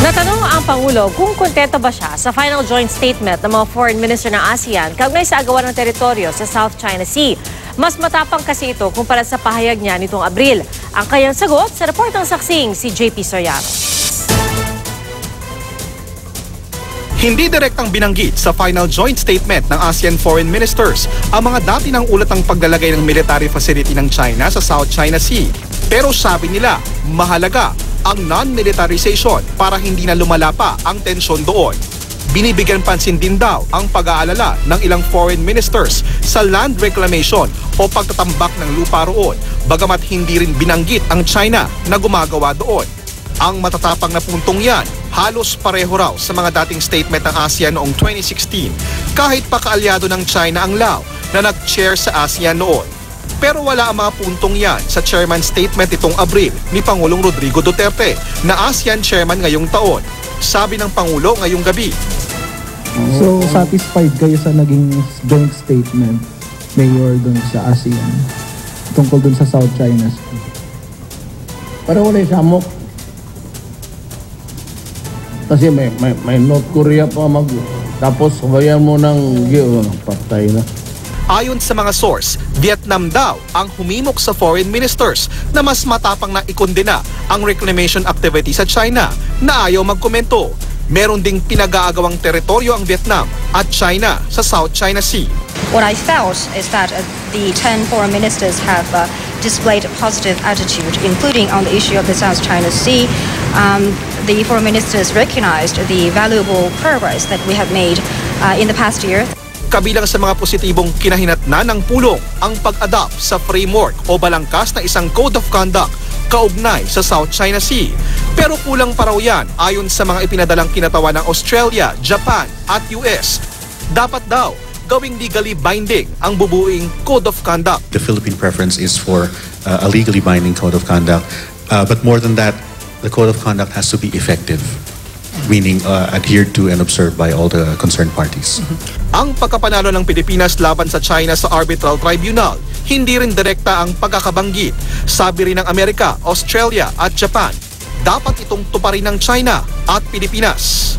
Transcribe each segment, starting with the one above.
Natanong ang Pangulo kung kontento ba siya sa final joint statement ng mga foreign minister ng ASEAN kaugnay sa agawan ng teritoryo sa South China Sea. Mas matapang kasi ito kumpara sa pahayag niya nitong Abril. Ang kanyang sagot sa report ng saksing si JP Soriano. Hindi direktang binanggit sa final joint statement ng ASEAN foreign ministers ang mga dati ng ulat ng paglalagay ng military facility ng China sa South China Sea. Pero sabi nila, mahalaga ang non-militarization para hindi na lumala pa ang tensyon doon. Binibigyan pansin din daw ang pag-aalala ng ilang foreign ministers sa land reclamation o pagtatambak ng lupa roon, bagamat hindi rin binanggit ang China na gumagawa doon. Ang matatapang na puntong yan, halos pareho raw sa mga dating statement ng ASEAN noong 2016, kahit pa kaalyado ng China ang Lao na nag-chair sa ASEAN noon. Pero wala ang mga puntong yan sa chairman statement itong Abril ni Pangulong Rodrigo Duterte na ASEAN chairman ngayong taon. Sabi ng Pangulo ngayong gabi. So satisfied kayo sa naging joint statement, Mayor, dun sa ASEAN tungkol dun sa South China Sea? Pero wala samok. Kasi may North Korea pa tapos sabayan mo ng patay na. Ayon sa mga source, Vietnam daw ang humimok sa foreign ministers na mas matapang na ikondena ang reclamation activity sa China na ayaw magkomento. Meron ding pinag-aagawang teritoryo ang Vietnam at China sa South China Sea. What I felt is that the 10 foreign ministers have displayed a positive attitude, including on the issue of the South China Sea. The foreign ministers recognized the valuable progress that we have made in the past year. Kabilang sa mga positibong kinahinatnan ng pulong ang pag-adapt sa framework o balangkas na isang code of conduct kaugnay sa South China Sea. Pero kulang pa raw yan ayon sa mga ipinadalang kinatawan ng Australia, Japan at US. Dapat daw gawing legally binding ang bubuing code of conduct. The Philippine preference is for a legally binding code of conduct. But more than that, the code of conduct has to be effective, meaning adhered to and observed by all the concerned parties. Ang pagkapanalo ng Pilipinas laban sa China sa Arbitral Tribunal, hindi rin direkta ang pagkakabanggit. Sabi rin ng Amerika, Australia at Japan, dapat itong tuparin ng China at Pilipinas.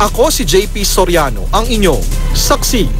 Ako si JP Soriano, ang inyong saksi.